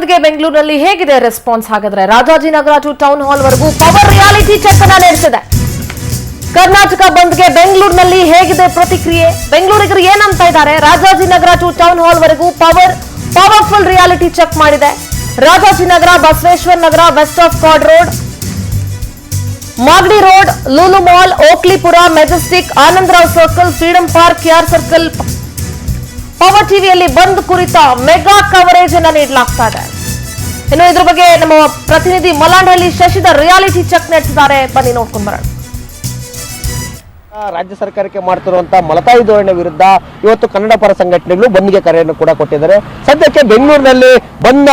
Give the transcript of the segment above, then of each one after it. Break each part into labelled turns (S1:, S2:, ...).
S1: ಬಂದ್ಗೆ ಬೆಂಗಳೂರಿನಲ್ಲಿ ಹೇಗಿದೆ ರೆಸ್ಪಾನ್ಸ್? ಹಾಗಾದ್ರೆ ರಾಜಾಜಿನಗರ ಟು ಟೌನ್ ಹಾಲ್ ವರೆಗೂ ಪವರ್ ರಿಯಾಲಿಟಿ ಚೆಕ್ ಅನ್ನ ನಡೆಸಿದೆ. ಕರ್ನಾಟಕ ಬಂದ್ಗೆ ಬೆಂಗಳೂರಿನಲ್ಲಿ ಹೇಗಿದೆ ಪ್ರತಿಕ್ರಿಯೆ? ಬೆಂಗಳೂರಿಗರು ಏನಂತ ಇದ್ದಾರೆ? ರಾಜಾಜಿನಗರ ಟು ಟೌನ್ ಹಾಲ್ ವರೆಗೂ ಪವರ್ಫುಲ್ ರಿಯಾಲಿಟಿ ಚೆಕ್ ಮಾಡಿದೆ. Rajajinagar, Basaveshwara Nagar, west of chord road, Magadi road, Lulu mall, Okalipura, Majestic, Anand Rao circle, freedom park, KR circle power ಟಿವಿಯಲ್ಲಿ ಬಂದ್ ಕುರಿತ ಮೆಗಾ ಕವರೇಜ್ ಅನ್ನ ನೀಡಲಾಗ್ತಾ ಇದೆ. ಇನ್ನು ಇದ್ರ ಬಗ್ಗೆ ನಮ್ಮ ಪ್ರತಿನಿಧಿ ಮಲಾಂಡಹಳ್ಳಿ ಶಶಿಧರ್ ರಿಯಾಲಿಟಿ ಚೆಕ್ ನಡೆಸಿದ್ದಾರೆ. ಬನ್ನಿ ನೋಡ್ಕೊಂಡು ಬರೋಣ.
S2: ರಾಜ್ಯ ಸರ್ಕಾರಕ್ಕೆ ಮಾಡ್ತಿರುವಂತಹ ಮಲತಾಯಿ ಧೋರಣೆ ವಿರುದ್ಧ ಇವತ್ತು ಕನ್ನಡ ಪರ ಸಂಘಟನೆಗಳು ಬಂದ್ಗೆ ಕರೆಯನ್ನು ಕೂಡ ಕೊಟ್ಟಿದ್ದಾರೆ. ಸದ್ಯಕ್ಕೆ ಬೆಂಗಳೂರಿನಲ್ಲಿ ಬಂದ್ನ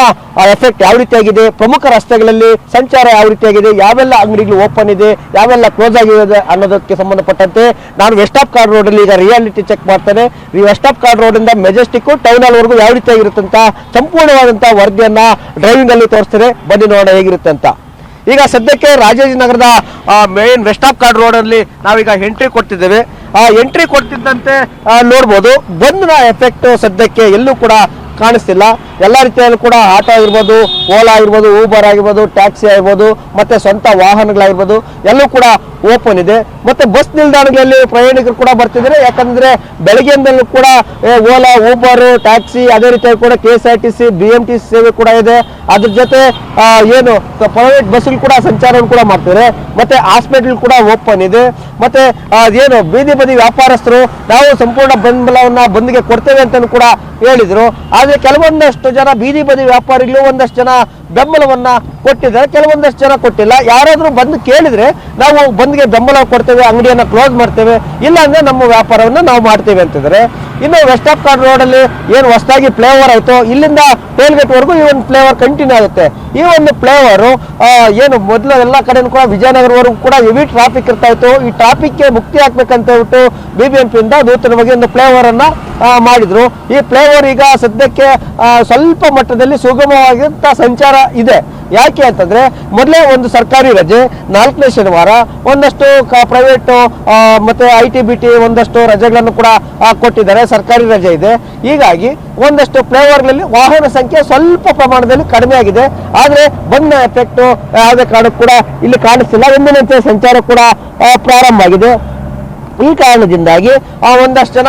S2: ಎಫೆಕ್ಟ್ ಯಾವ ರೀತಿಯಾಗಿದೆ, ಪ್ರಮುಖ ರಸ್ತೆಗಳಲ್ಲಿ ಸಂಚಾರ ಯಾವ ರೀತಿಯಾಗಿದೆ, ಯಾವೆಲ್ಲ ಅಂಗಡಿಗಳು ಓಪನ್ ಇದೆ, ಯಾವೆಲ್ಲ ಕ್ಲೋಸ್ ಆಗಿದೆ ಅನ್ನೋದಕ್ಕೆ ಸಂಬಂಧಪಟ್ಟಂತೆ ನಾನು ವೆಸ್ಟ್ ಆಫ್ ಕಾರ್ಡ್ ರೋಡ್ ಅಲ್ಲಿ ಈಗ ರಿಯಾಲಿಟಿ ಚೆಕ್ ಮಾಡ್ತೇನೆ. ಈ ವೆಸ್ಟ್ ಆಫ್ ಕಾರ್ಡ್ ರೋಡ್ ಇಂದ ಮೆಜೆಸ್ಟಿಕ್ ಟೌನ್ ಹಾಲ್ ವರೆಗೂ ಯಾವ ರೀತಿಯಾಗಿರುತ್ತಂತ ಸಂಪೂರ್ಣವಾದಂತಹ ವರದಿಯನ್ನ ಡ್ರೈವಿಂಗ್ ಅಲ್ಲಿ ತೋರಿಸ್ತೇನೆ. ಬನ್ನಿ ನೋಡೋಣ ಹೇಗಿರುತ್ತೆ ಅಂತ. ಈಗ ಸದ್ಯಕ್ಕೆ ರಾಜಾಜಿನಗರದ main west of chord road ಅಲ್ಲಿ ನಾವೀಗ ಎಂಟ್ರಿ ಕೊಡ್ತಿದ್ದೇವೆ. ಎಂಟ್ರಿ ಕೊಡ್ತಿದ್ದಂತೆ ನೋಡ್ಬೋದು ಬಂದ್ನ ಎಫೆಕ್ಟ್ ಸದ್ಯಕ್ಕೆ ಎಲ್ಲೂ ಕೂಡ ಕಾಣಿಸ್ತಿಲ್ಲ. ಎಲ್ಲ ರೀತಿಯಲ್ಲೂ ಕೂಡ ಆಟೋ ಆಗಿರ್ಬೋದು, ಓಲಾ ಆಗಿರ್ಬೋದು, ಊಬರ್ ಆಗಿರ್ಬೋದು, ಟ್ಯಾಕ್ಸಿ ಆಗಿರ್ಬೋದು, ಮತ್ತೆ ಸ್ವಂತ ವಾಹನಗಳಾಗಿರ್ಬೋದು ಎಲ್ಲೂ ಕೂಡ ಓಪನ್ ಇದೆ. ಮತ್ತೆ ಬಸ್ ನಿಲ್ದಾಣಗಳಲ್ಲಿ ಪ್ರಯಾಣಿಕರು ಕೂಡ ಬರ್ತಿದ್ದಾರೆ. ಯಾಕಂದ್ರೆ ಬೆಳಗ್ಗೆಯಿಂದಲೂ ಕೂಡ ಓಲಾ, ಊಬರ್, ಟ್ಯಾಕ್ಸಿ, ಅದೇ ರೀತಿಯಾಗಿ ಕೂಡ KSRTC, BMTC ಸೇವೆ ಕೂಡ ಇದೆ. ಅದ್ರ ಜೊತೆ ಏನು ಪ್ರೈವೇಟ್ ಬಸ್ಗಳು ಕೂಡ ಸಂಚಾರವನ್ನು ಕೂಡ ಮಾಡ್ತಾರೆ. ಮತ್ತೆ ಹಾಸ್ಪಿಟಲ್ ಕೂಡ ಓಪನ್ ಇದೆ. ಮತ್ತೆ ಏನು ಬೀದಿ ಬದಿ ವ್ಯಾಪಾರಸ್ಥರು ನಾವು ಸಂಪೂರ್ಣ ಬೆಂಬಲವನ್ನ ಬಂದ್ಗೆ ಕೊಡ್ತೇವೆ ಅಂತ ಕೂಡ ಹೇಳಿದ್ರು. ಆದ್ರೆ ಕೆಲವೊಂದಷ್ಟು ಜನ ಬೀದಿ ಬದಿ ವ್ಯಾಪಾರಿಗಳು ಒಂದಷ್ಟು ಜನ ಬೆಂಬಲವನ್ನ ಕೊಟ್ಟಿದ್ದಾರೆ, ಕೆಲವೊಂದಷ್ಟು ಜನ ಕೊಟ್ಟಿಲ್ಲ. ಯಾರಾದ್ರೂ ಬಂದು ಕೇಳಿದ್ರೆ ನಾವು ಬಂದ್ಗೆ ಬೆಂಬಲ ಕೊಡ್ತೇವೆ, ಅಂಗಡಿಯನ್ನ ಕ್ಲೋಸ್ ಮಾಡ್ತೇವೆ, ಇಲ್ಲ ಅಂದ್ರೆ ನಮ್ಮ ವ್ಯಾಪಾರವನ್ನ ನಾವು ಮಾಡ್ತೇವೆ ಅಂತಿದ್ದಾರೆ. ಇನ್ನು ವೆಸ್ಟ್ ಆಫ್ ಕಾರ್ಡ್ ರೋಡ್ ಅಲ್ಲಿ ಏನು ಹೊಸದಾಗಿ ಫ್ಲೈಓವರ್ ಆಯ್ತು, ಇಲ್ಲಿಂದ ಟೋಲ್ ಗೇಟ್ ವರೆಗೂ ಈ ಒಂದು ಫ್ಲೈಓವರ್ ಕಂಟಿನ್ಯೂ ಆಗುತ್ತೆ. ಈ ಒಂದು ಫ್ಲೈಓವರ್ ಏನು ಮೊದಲು ಎಲ್ಲ ಕಡೆ ಕೂಡ ವಿಜಯನಗರವರೆಗೂ ಕೂಡ ಹೆವಿ ಟ್ರಾಫಿಕ್ ಇರ್ತಾ ಇತ್ತು. ಈ ಟ್ರಾಫಿಕ್ಗೆ ಮುಕ್ತಿ ಹಾಕ್ಬೇಕಂತ ಹೇಳ್ಬಿಟ್ಟು BBMP ಇಂದ ನೂತನವಾಗಿ ಒಂದು ಫ್ಲೈಓವರ್ ಅನ್ನ ಮಾಡಿದ್ರು. ಈ ಫ್ಲೈಓವರ್ ಈಗ ಸದ್ಯಕ್ಕೆ ಸ್ವಲ್ಪ ಮಟ್ಟದಲ್ಲಿ ಸುಗಮವಾಗಿಂತ ಸಂಚಾರ ಇದೆ. ಯಾಕೆ ಅಂತಂದ್ರೆ ಮೊದಲೇ ಒಂದು ಸರ್ಕಾರಿ ರಜೆ, 4ನೇ ಶನಿವಾರ, ಒಂದಷ್ಟು ಪ್ರೈವೇಟ್ ಮತ್ತೆ ITBT ಒಂದಷ್ಟು ರಜೆಗಳನ್ನು ಕೂಡ ಕೊಟ್ಟಿದ್ದಾರೆ, ಸರ್ಕಾರಿ ರಜೆ ಇದೆ. ಹೀಗಾಗಿ ಒಂದಷ್ಟು ಫ್ಲೈಓವರ್ಗಳಲ್ಲಿ ವಾಹನ ಸಂಖ್ಯೆ ಸ್ವಲ್ಪ ಪ್ರಮಾಣದಲ್ಲಿ ಕಡಿಮೆ ಆಗಿದೆ. ಆದ್ರೆ ಬಂದ್ನ ಎಫೆಕ್ಟ್ ಯಾವುದೇ ಕಾರಣಕ್ಕೂ ಕೂಡ ಇಲ್ಲಿ ಕಾಣಿಸ್ತಿಲ್ಲ. ಎಂದಿನಂತೆ ಸಂಚಾರ ಕೂಡ ಪ್ರಾರಂಭ ಆಗಿದೆ. ಈ ಕಾರಣದಿಂದಾಗಿ ಒಂದಷ್ಟು ಜನ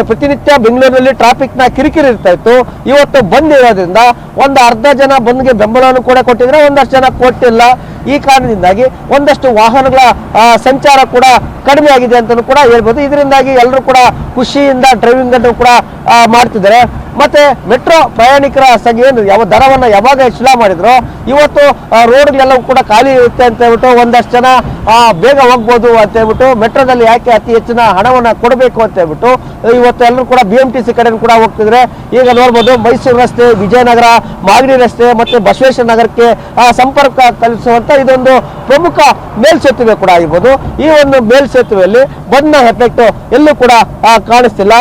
S2: ಪ್ರತಿನಿತ್ಯ ಬೆಂಗಳೂರಿನಲ್ಲಿ ಟ್ರಾಫಿಕ್ ನ ಕಿರಿಕಿರಿ ಇರ್ತಾ ಇತ್ತು. ಇವತ್ತು ಬಂದ್ ಇರೋದ್ರಿಂದ ಒಂದು ಅರ್ಧ ಜನ ಬಂದ್ಗೆ ಬೆಂಬಲವನ್ನು ಕೂಡ ಕೊಟ್ಟಿದ್ರೆ, ಒಂದಷ್ಟು ಜನ ಕೊಟ್ಟಿಲ್ಲ. ಈ ಕಾರಣದಿಂದಾಗಿ ಒಂದಷ್ಟು ವಾಹನಗಳ ಸಂಚಾರ ಕೂಡ ಕಡಿಮೆ ಆಗಿದೆ ಅಂತ ಕೂಡ ಹೇಳ್ಬೋದು. ಇದರಿಂದಾಗಿ ಎಲ್ಲರೂ ಕೂಡ ಖುಷಿಯಿಂದ ಡ್ರೈವಿಂಗ್ ಅನ್ನು ಕೂಡ ಮಾಡ್ತಿದ್ದಾರೆ. ಮತ್ತೆ ಮೆಟ್ರೋ ಪ್ರಯಾಣಿಕರ ಏನು ದರವನ್ನ ಯಾವಾಗ ಹೆಚ್ಚಳ ಮಾಡಿದ್ರು, ಇವತ್ತು ರೋಡ್ಗಳೆಲ್ಲವೂ ಕೂಡ ಖಾಲಿ ಇರುತ್ತೆ ಅಂತ ಹೇಳ್ಬಿಟ್ಟು ಒಂದಷ್ಟು ಜನ ಬೇಗ ಹೋಗ್ಬೋದು ಅಂತ ಹೇಳ್ಬಿಟ್ಟು ಮೆಟ್ರೋದಲ್ಲಿ ಯಾಕೆ ಅತಿ ಹೆಚ್ಚಿನ ಹಣವನ್ನ ಕೊಡಬೇಕು ಅಂತ ಹೇಳ್ಬಿಟ್ಟು ಇವತ್ತು ಎಲ್ಲರೂ ಕೂಡ BMTC ಕಡೆ ಕೂಡ ಹೋಗ್ತಿದ್ರೆ. ಈಗ ನೋಡ್ಬೋದು ಮೈಸೂರು ರಸ್ತೆ, ವಿಜಯನಗರ, ಮಾಗಡಿ ರಸ್ತೆ ಮತ್ತೆ ಬಸವೇಶ್ವರ ನಗರಕ್ಕೆ ಸಂಪರ್ಕ ಕಲ್ಪಿಸುವಂತ ಇದೊಂದು ಪ್ರಮುಖ ಮೇಲ್ಸೇತುವೆ ಕೂಡ ಆಗಿರ್ಬೋದು. ಈ ಒಂದು ಮೇಲ್ಸೇತುವೆಯಲ್ಲಿ ಬಂದ್ನ ಎಫೆಕ್ಟ್ ಎಲ್ಲೂ ಕೂಡ ಕಾಣಿಸ್ತಿಲ್ಲ.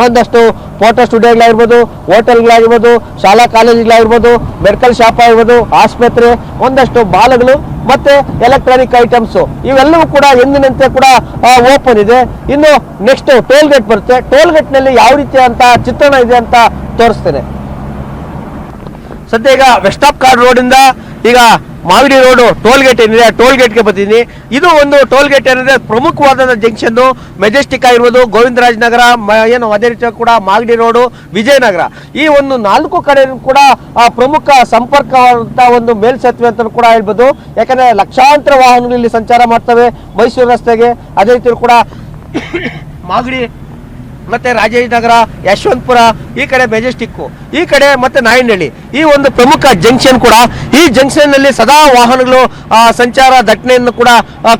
S2: ಒಂದಷ್ಟು ಫೋಟೋ ಸ್ಟುಡಿಯೋಗಳಾಗಿರ್ಬೋದು, ಹೋಟೆಲ್ಗಳಾಗಿರ್ಬೋದು, ಶಾಲಾ ಕಾಲೇಜುಗಳಾಗಿರ್ಬೋದು, ಮೆಡಿಕಲ್ ಶಾಪ್ ಆಗಿರ್ಬೋದು, ಆಸ್ಪತ್ರೆ, ಒಂದಷ್ಟು ಬಾಲಗಳು ಮತ್ತೆ ಎಲೆಕ್ಟ್ರಾನಿಕ್ ಐಟಮ್ಸ್ ಇವೆಲ್ಲವೂ ಕೂಡ ಎಂದಿನಂತೆ ಕೂಡ ಓಪನ್ ಇದೆ. ಇನ್ನು ನೆಕ್ಸ್ಟ್ ಟೋಲ್ ಗೇಟ್ ಬರುತ್ತೆ. ಟೋಲ್ ಗೇಟ್ ನಲ್ಲಿ ಯಾವ ರೀತಿಯ ಅಂತ ಚಿತ್ರಣ ಇದೆ ಅಂತ ತೋರಿಸ್ತೇನೆ. ಸದ್ಯ ಈಗ ವೆಸ್ಟ್ ಆಫ್ ಕಾರ್ಡ್ ರೋಡ್ ಇಂದ ಈಗ ಮಾಗಡಿ ರೋಡ್ ಟೋಲ್ ಗೇಟ್ ಏನಿದೆ, ಟೋಲ್ ಗೇಟ್ಗೆ ಬರ್ತೀನಿ. ಇದು ಒಂದು ಟೋಲ್ ಗೇಟ್ ಏನಿದೆ ಪ್ರಮುಖವಾದ ಜಂಕ್ಷನ್. ಮೆಜೆಸ್ಟಿಕ್ ಆಗಿರ್ಬೋದು, ಗೋವಿಂದರಾಜನಗರ, ಏನು ಅದೇ ರೀತಿ ಕೂಡ ಮಾಗಡಿ ರೋಡು, ವಿಜಯನಗರ, ಈ ಒಂದು 4 ಕಡೆ ಕೂಡ ಪ್ರಮುಖ ಸಂಪರ್ಕವಾದಂತ ಒಂದು ಮೇಲ್ಸೇತುವೆ ಅಂತ ಕೂಡ ಹೇಳ್ಬೋದು. ಯಾಕಂದ್ರೆ ಲಕ್ಷಾಂತರ ವಾಹನಗಳು ಇಲ್ಲಿ ಸಂಚಾರ ಮಾಡ್ತವೆ ಮೈಸೂರು ರಸ್ತೆಗೆ. ಅದೇ ರೀತಿ ಕೂಡ ಮಾಗಡಿ ಮತ್ತೆ ರಾಜಾಜಿನಗರ, ಯಶವಂತಪುರ, ಈ ಕಡೆ ಮೆಜೆಸ್ಟಿಕ್, ಈ ಕಡೆ ಮತ್ತೆ ನಾಯಂಡಹಳ್ಳಿ, ಈ ಒಂದು ಪ್ರಮುಖ ಜಂಕ್ಷನ್ ಕೂಡ. ಈ ಜಂಕ್ಷನ್ ನಲ್ಲಿ ಸದಾ ವಾಹನಗಳು ಸಂಚಾರ ದಟ್ಟಣೆಯನ್ನು ಕೂಡ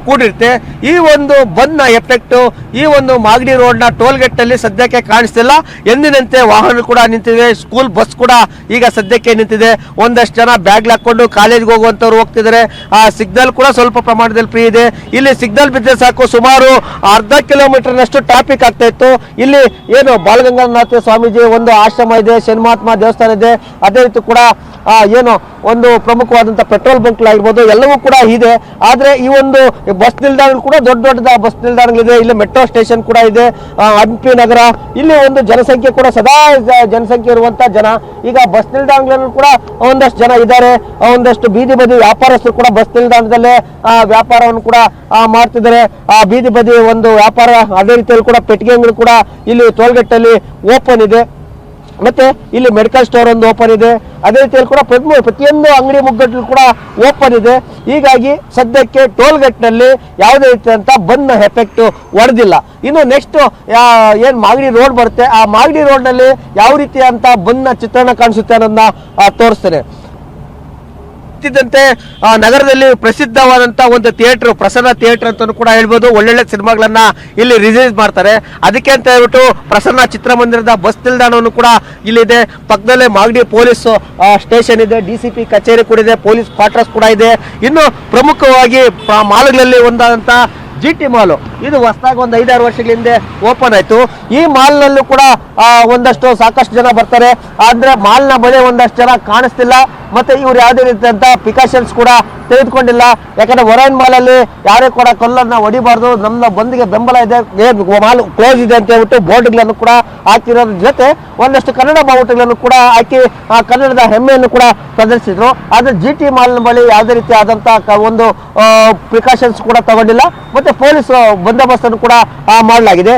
S2: ಕೂಡಿರುತ್ತೆ. ಈ ಒಂದು ಬಂದ್ನ ಎಫೆಕ್ಟ್ ಈ ಒಂದು ಮಾಗಡಿ ರೋಡ್ ನ ಟೋಲ್ ಗೇಟ್ ನಲ್ಲಿ ಸದ್ಯಕ್ಕೆ ಕಾಣಿಸ್ತಿಲ್ಲ. ಎಂದಿನಂತೆ ವಾಹನ ಕೂಡ ನಿಂತಿದೆ. ಸ್ಕೂಲ್ ಬಸ್ ಕೂಡ ಈಗ ಸದ್ಯಕ್ಕೆ ನಿಂತಿದೆ. ಒಂದಷ್ಟು ಜನ ಬ್ಯಾಗ್ ಹಾಕೊಂಡು ಕಾಲೇಜ್ಗೆ ಹೋಗುವಂತವ್ರು ಹೋಗ್ತಿದ್ದಾರೆ. ಸಿಗ್ನಲ್ ಕೂಡ ಸ್ವಲ್ಪ ಪ್ರಮಾಣದಲ್ಲಿ ಫ್ರೀ ಇದೆ. ಇಲ್ಲಿ ಸಿಗ್ನಲ್ ಬಿದ್ದರೆ ಸಾಕು ಸುಮಾರು ಅರ್ಧ ಕಿಲೋಮೀಟರ್ನಷ್ಟು ಟ್ರಾಫಿಕ್ ಆಗ್ತಾ ಇತ್ತು. ಇಲ್ಲಿ ಏನು ಬಾಲಗಂಗಾಧರ ಸ್ವಾಮೀಜಿ ಒಂದು ಆಶ್ರಮ ಇದೆ, ಶನಿಮಹಾತ್ಮ ದೇವಸ್ಥಾನ ಇದೆ, ಅದೇ ರೀತಿ ಕೂಡ ಏನು ಒಂದು ಪ್ರಮುಖವಾದಂಥ ಪೆಟ್ರೋಲ್ ಬಂಕ್ಗಳಾಗಿರ್ಬೋದು ಎಲ್ಲವೂ ಕೂಡ ಇದೆ. ಆದರೆ ಈ ಒಂದು ಬಸ್ ನಿಲ್ದಾಣಗಳು ಕೂಡ ದೊಡ್ಡ ದೊಡ್ಡ ಬಸ್ ನಿಲ್ದಾಣಗಳಿದೆ. ಇಲ್ಲಿ ಮೆಟ್ರೋ ಸ್ಟೇಷನ್ ಕೂಡ ಇದೆ. ಹಂಪಿ ನಗರ ಇಲ್ಲಿ ಒಂದು ಜನಸಂಖ್ಯೆ ಕೂಡ ಸದಾ ಜನಸಂಖ್ಯೆ ಇರುವಂತ ಜನ. ಈಗ ಬಸ್ ನಿಲ್ದಾಣಗಳಲ್ಲೂ ಕೂಡ ಒಂದಷ್ಟು ಜನ ಇದ್ದಾರೆ. ಒಂದಷ್ಟು ಬೀದಿ ಬದಿ ವ್ಯಾಪಾರಸ್ಥರು ಕೂಡ ಬಸ್ ನಿಲ್ದಾಣದಲ್ಲೇ ವ್ಯಾಪಾರವನ್ನು ಕೂಡ ಮಾಡ್ತಿದ್ದಾರೆ. ಬೀದಿ ಬದಿ ಒಂದು ವ್ಯಾಪಾರ, ಅದೇ ರೀತಿಯಲ್ಲಿ ಕೂಡ ಪೆಟ್ಟಿಗೆ ಅಂಗಡಿ ಕೂಡ ಇಲ್ಲಿ ಟೋಲ್ಗೇಟ್ ಅಲ್ಲಿ ಓಪನ್ ಇದೆ. ಮತ್ತೆ ಇಲ್ಲಿ ಮೆಡಿಕಲ್ ಸ್ಟೋರ್ ಒಂದು ಓಪನ್ ಇದೆ. ಅದೇ ರೀತಿಯಲ್ಲಿ ಕೂಡ ಪ್ರತಿಯೊಂದು ಅಂಗಡಿ ಮುಗ್ಗಟ್ಟು ಕೂಡ ಓಪನ್ ಇದೆ. ಹೀಗಾಗಿ ಸದ್ಯಕ್ಕೆ ಟೋಲ್ಗೇಟ್ ನಲ್ಲಿ ಯಾವುದೇ ರೀತಿಯಂತ ಬಂದ್ ಎಫೆಕ್ಟ್ ಹೊಡೆದಿಲ್ಲ. ಇನ್ನು ನೆಕ್ಸ್ಟ್ ಏನ್ ಮಾಗಡಿ ರೋಡ್ ಬರುತ್ತೆ, ಆ ಮಾಗಡಿ ರೋಡ್ ನಲ್ಲಿ ಯಾವ ರೀತಿಯಂತ ಬಂದ್ ಚಿತ್ರಣ ಕಾಣಿಸುತ್ತೆ ಅನ್ನೋದನ್ನ ತೋರಿಸ್ತೇನೆ. ನಗರದಲ್ಲಿ ಪ್ರಸಿದ್ಧವಾದಂತ ಒಂದು ಥಿಯೇಟರ್, ಪ್ರಸನ್ನ ಥಿಯೇಟರ್ ಅಂತ ಕೂಡ ಹೇಳ್ಬೋದು. ಒಳ್ಳೊಳ್ಳೆ ಸಿನಿಮಾಗಳನ್ನ ಇಲ್ಲಿ ರಿಲೀಸ್ ಮಾಡ್ತಾರೆ. ಅದಕ್ಕೆ ಅಂತ ಹೇಳ್ಬಿಟ್ಟು ಪ್ರಸನ್ನ ಚಿತ್ರಮಂದಿರದ ಬಸ್ ನಿಲ್ದಾಣವನ್ನು ಕೂಡ ಇಲ್ಲಿದೆ. ಪಕ್ಕದಲ್ಲೇ ಮಾಗಡಿ ಪೊಲೀಸ್ ಸ್ಟೇಷನ್ ಇದೆ, DCP ಕಚೇರಿ ಕೂಡ ಇದೆ, ಪೊಲೀಸ್ ಕ್ವಾರ್ಟರ್ಸ್ ಕೂಡ ಇದೆ. ಇನ್ನು ಪ್ರಮುಖವಾಗಿ ಮಾಲ್ಗಳಲ್ಲಿ ಒಂದಾದಂತ GT ಮಾಲ್, ಇದು ಹೊಸದಾಗಿ ಒಂದು 5-6 ವರ್ಷಗಳ ಹಿಂದೆ ಓಪನ್ ಆಯ್ತು. ಈ ಮಾಲ್ ನಲ್ಲೂ ಕೂಡ ಒಂದಷ್ಟು ಸಾಕಷ್ಟು ಜನ ಬರ್ತಾರೆ. ಆದ್ರೆ ಮಾಲ್ ನ ಬಳಿ ಒಂದಷ್ಟು ಜನ ಕಾಣಿಸ್ತಿಲ್ಲ. ಮತ್ತೆ ಇವ್ರು ಯಾವುದೇ ರೀತಿಯಂತ ಪ್ರಿಕಾಷನ್ಸ್ ಕೂಡ ತೆಗೆದುಕೊಂಡಿಲ್ಲ. ಯಾಕಂದ್ರೆ ಒರೈನ್ ಮಾಲ್ ಅಲ್ಲಿ ಯಾರೇ ಕೂಡ ಕಲ್ಲನ್ನ ಹೊಡಿಬಾರ್ದು, ನಮ್ಮ ಬಂದಿಗೆ ಬೆಂಬಲ ಇದೆ, ಮಾಲ್ ಕ್ಲೋಸ್ ಇದೆ ಅಂತ ಹೇಳ್ಬಿಟ್ಟು ಬೋರ್ಡ್ಗಳನ್ನು ಕೂಡ ಹಾಕಿರೋದ್ರ ಜೊತೆ ಒಂದಷ್ಟು ಕನ್ನಡ ಬಾವುಟಗಳನ್ನು ಕೂಡ ಹಾಕಿ ಕನ್ನಡದ ಹೆಮ್ಮೆಯನ್ನು ಕೂಡ ಪ್ರದರ್ಶಿಸಿದ್ರು. ಆದ್ರೆ GT ಮಾಲ್ ಬಳಿ ಯಾವುದೇ ರೀತಿ ಆದಂತಹ ಒಂದು ಪ್ರಿಕಾಷನ್ಸ್ ಕೂಡ ತಗೊಂಡಿಲ್ಲ. ಮತ್ತೆ ಪೊಲೀಸ್ ಬಂದೋಬಸ್ತನ್ನು ಕೂಡ ಮಾಡಲಾಗಿದೆ.